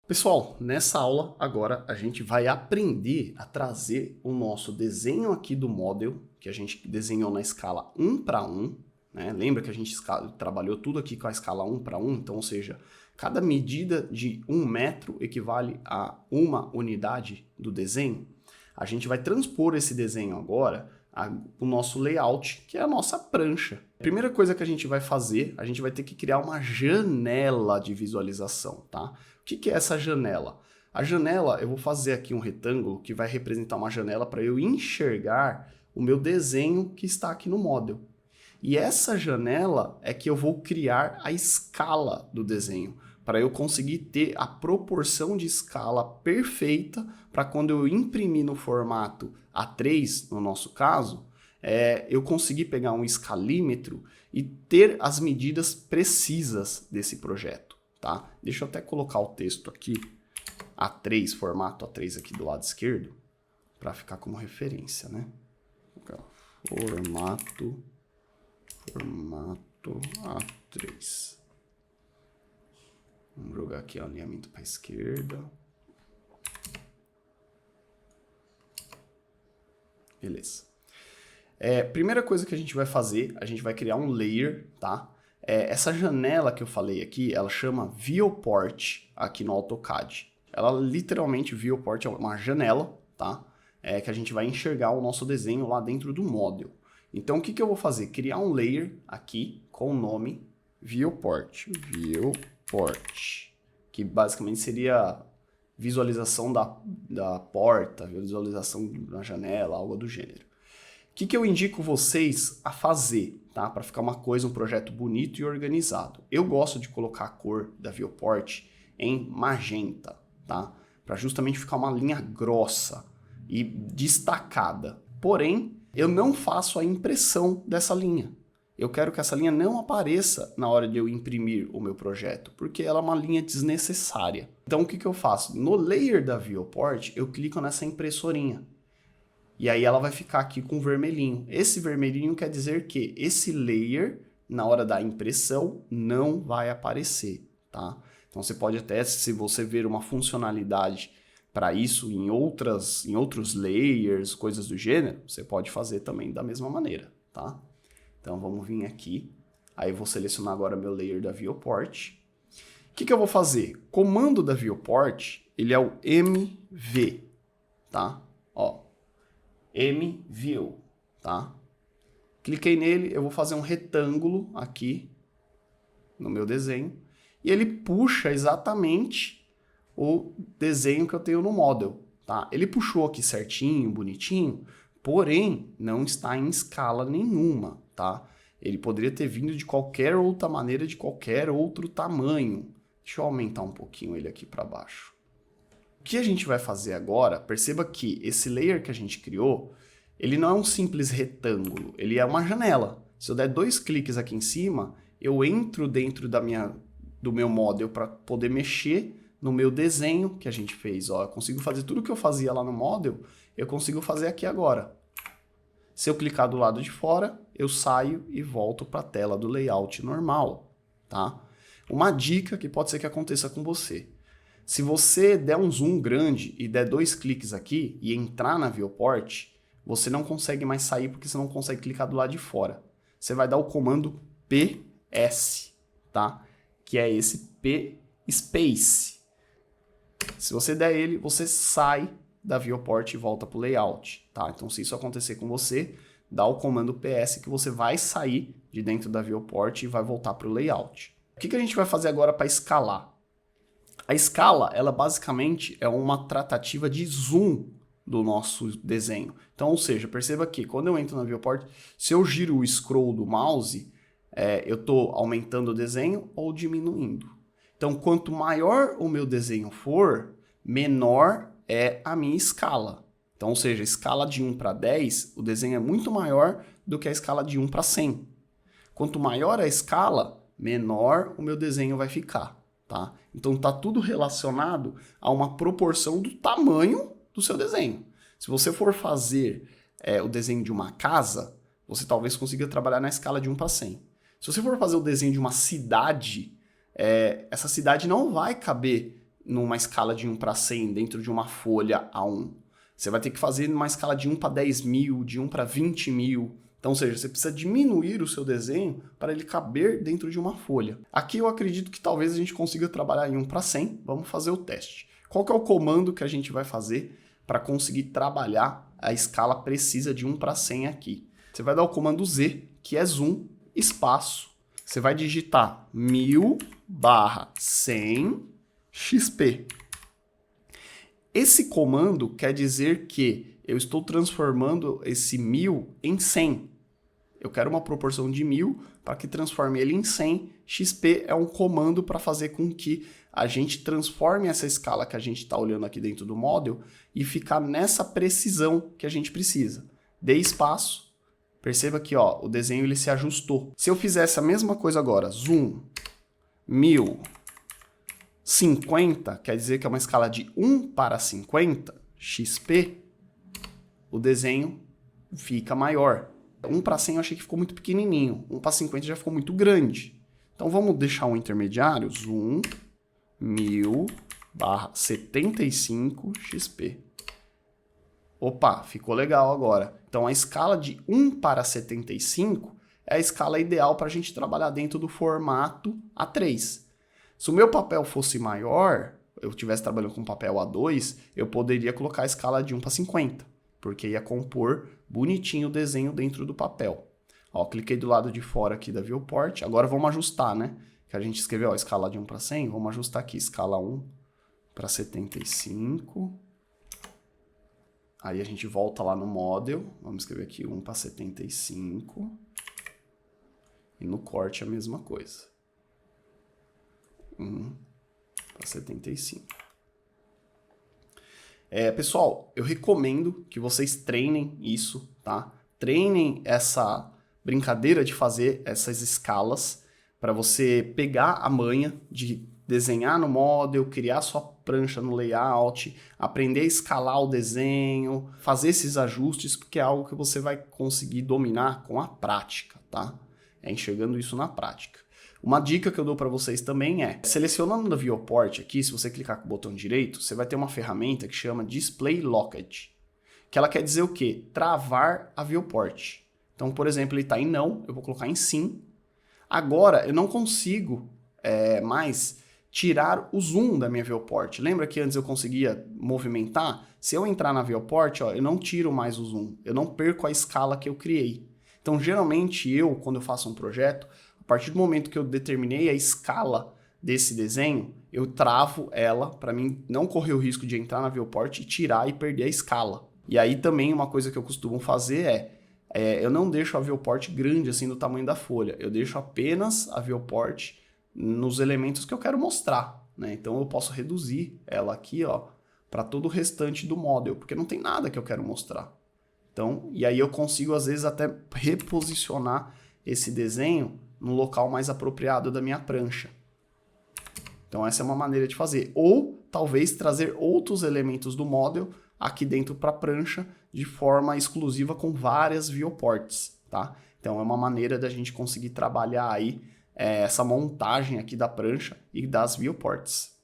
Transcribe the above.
Pessoal, nessa aula agora a gente vai aprender a trazer o nosso desenho aqui do model, que a gente desenhou na escala 1 para 1, né? Lembra que a gente trabalhou tudo aqui com a escala 1 para 1, então, ou seja, cada medida de 1 metro equivale a uma unidade do desenho. A gente vai transpor esse desenho agora o nosso layout, que é a nossa prancha. A primeira coisa que a gente vai fazer, a gente vai ter que criar uma janela de visualização, tá? O que é essa janela? A janela, eu vou fazer aqui um retângulo que vai representar uma janela para eu enxergar o meu desenho que está aqui no model. E essa janela é que eu vou criar a escala do desenho, para eu conseguir ter a proporção de escala perfeita para quando eu imprimir no formato A3, no nosso caso, eu conseguir pegar um escalímetro e ter as medidas precisas desse projeto, tá? Deixa eu até colocar o texto aqui, A3, formato A3 aqui do lado esquerdo, para ficar como referência, né? Formato A3. Vamos jogar aqui o alinhamento para a esquerda. Beleza. Primeira coisa que a gente vai fazer, a gente vai criar um layer, tá? Essa janela que eu falei aqui, ela chama Viewport aqui no AutoCAD. Ela literalmente, Viewport é uma janela, tá? Que a gente vai enxergar o nosso desenho lá dentro do model. Então, o que eu vou fazer? Criar um layer aqui com o nome Viewport, que basicamente seria visualização da porta, visualização da janela, algo do gênero. O que eu indico vocês a fazer, tá? Para ficar uma coisa, um projeto bonito e organizado. Eu gosto de colocar a cor da Viewport em magenta, tá? Para justamente ficar uma linha grossa e destacada. Porém, eu não faço a impressão dessa linha. Eu quero que essa linha não apareça na hora de eu imprimir o meu projeto, porque ela é uma linha desnecessária. Então, o que eu faço? No layer da Viewport, eu clico nessa impressorinha. E aí ela vai ficar aqui com vermelhinho. Esse vermelhinho quer dizer que esse layer, na hora da impressão, não vai aparecer, tá? Então, você pode até, se você ver uma funcionalidade para isso em outros layers, coisas do gênero, você pode fazer também da mesma maneira, tá? Então, vamos vir aqui. Aí, eu vou selecionar agora meu layer da Viewport. O que eu vou fazer? Comando da Viewport, ele é o MV, tá? Ó, MView, tá? Cliquei nele, eu vou fazer um retângulo aqui no meu desenho. E ele puxa exatamente o desenho que eu tenho no model, tá? Ele puxou aqui certinho, bonitinho, porém, não está em escala nenhuma, tá? Ele poderia ter vindo de qualquer outra maneira, de qualquer outro tamanho. Deixa eu aumentar um pouquinho ele aqui para baixo. O que a gente vai fazer agora, perceba que esse layer que a gente criou, ele não é um simples retângulo, ele é uma janela. Se eu der 2 cliques aqui em cima, eu entro dentro do meu model para poder mexer no meu desenho que a gente fez. Ó, eu consigo fazer tudo que eu fazia lá no model, eu consigo fazer aqui agora. Se eu clicar do lado de fora, eu saio e volto para a tela do layout normal, tá? Uma dica que pode ser que aconteça com você. Se você der um zoom grande e der 2 cliques aqui e entrar na Viewport, você não consegue mais sair porque você não consegue clicar do lado de fora. Você vai dar o comando PS, tá? Que é esse P space. Se você der ele, você sai da Viewport e volta para o layout, tá? Então, se isso acontecer com você, dá o comando PS que você vai sair de dentro da Viewport e vai voltar para o layout. O que a gente vai fazer agora para escalar? A escala, ela basicamente é uma tratativa de zoom do nosso desenho. Então, ou seja, perceba que quando eu entro na Viewport, se eu giro o scroll do mouse, eu estou aumentando o desenho ou diminuindo. Então, quanto maior o meu desenho for, menor é a minha escala. Então, ou seja, a escala de 1 para 10, o desenho é muito maior do que a escala de 1 para 100. Quanto maior a escala, menor o meu desenho vai ficar, tá? Então, está tudo relacionado a uma proporção do tamanho do seu desenho. Se você for fazer o desenho de uma casa, você talvez consiga trabalhar na escala de 1 para 100. Se você for fazer o desenho de uma cidade, essa cidade não vai caber numa escala de 1 para 100 dentro de uma folha A1. Você vai ter que fazer numa escala de 1 para 10 mil, de 1 para 20 mil. Então, ou seja, você precisa diminuir o seu desenho para ele caber dentro de uma folha. Aqui eu acredito que talvez a gente consiga trabalhar em 1 para 100. Vamos fazer o teste. Qual que é o comando que a gente vai fazer para conseguir trabalhar a escala precisa de 1 para 100 aqui? Você vai dar o comando Z, que é zoom, espaço. Você vai digitar 1000/100 XP. Esse comando quer dizer que eu estou transformando esse 1000 em 100. Eu quero uma proporção de 1000 para que transforme ele em 100. XP é um comando para fazer com que a gente transforme essa escala que a gente está olhando aqui dentro do model e ficar nessa precisão que a gente precisa. Dê espaço. Perceba que ó, o desenho ele se ajustou. Se eu fizesse a mesma coisa agora, zoom 1050, quer dizer que é uma escala de 1 para 50, XP, o desenho fica maior. 1 para 100 eu achei que ficou muito pequenininho, 1 para 50 já ficou muito grande. Então vamos deixar um intermediário, zoom 1000/75 XP. Opa, ficou legal agora. Então a escala de 1 para 75 é a escala ideal para a gente trabalhar dentro do formato A3. Se o meu papel fosse maior, eu estivesse trabalhando com papel A2, eu poderia colocar a escala de 1 para 50, porque ia compor bonitinho o desenho dentro do papel. Ó, cliquei do lado de fora aqui da viewport, agora vamos ajustar, né? Que a gente escreveu, ó, escala de 1 para 100, vamos ajustar aqui, escala 1 para 75. Aí a gente volta lá no model, vamos escrever aqui 1 para 75. E no corte a mesma coisa. 1 para 75. Pessoal, eu recomendo que vocês treinem isso, tá? Treinem essa brincadeira de fazer essas escalas para você pegar a manha de desenhar no model, criar sua prancha no layout, aprender a escalar o desenho, fazer esses ajustes, porque é algo que você vai conseguir dominar com a prática, tá? Enxergando isso na prática. Uma dica que eu dou para vocês também é, selecionando a viewport aqui, se você clicar com o botão direito, você vai ter uma ferramenta que chama Display Locked, que ela quer dizer o quê? Travar a viewport. Então, por exemplo, ele está em não, eu vou colocar em sim. Agora, eu não consigo mais tirar o zoom da minha viewport. Lembra que antes eu conseguia movimentar? Se eu entrar na viewport, ó, eu não tiro mais o zoom, eu não perco a escala que eu criei. Então, geralmente, quando eu faço um projeto, a partir do momento que eu determinei a escala desse desenho, eu travo ela para mim não correr o risco de entrar na viewport e tirar e perder a escala. E aí também uma coisa que eu costumo fazer eu não deixo a viewport grande assim do tamanho da folha, eu deixo apenas a viewport nos elementos que eu quero mostrar, né? Então eu posso reduzir ela aqui, ó, para todo o restante do model, porque não tem nada que eu quero mostrar. Então, e aí eu consigo às vezes até reposicionar esse desenho no local mais apropriado da minha prancha. Então essa é uma maneira de fazer. Ou talvez trazer outros elementos do model aqui dentro para a prancha de forma exclusiva com várias viewports, tá? Então é uma maneira da gente conseguir trabalhar aí essa montagem aqui da prancha e das viewports.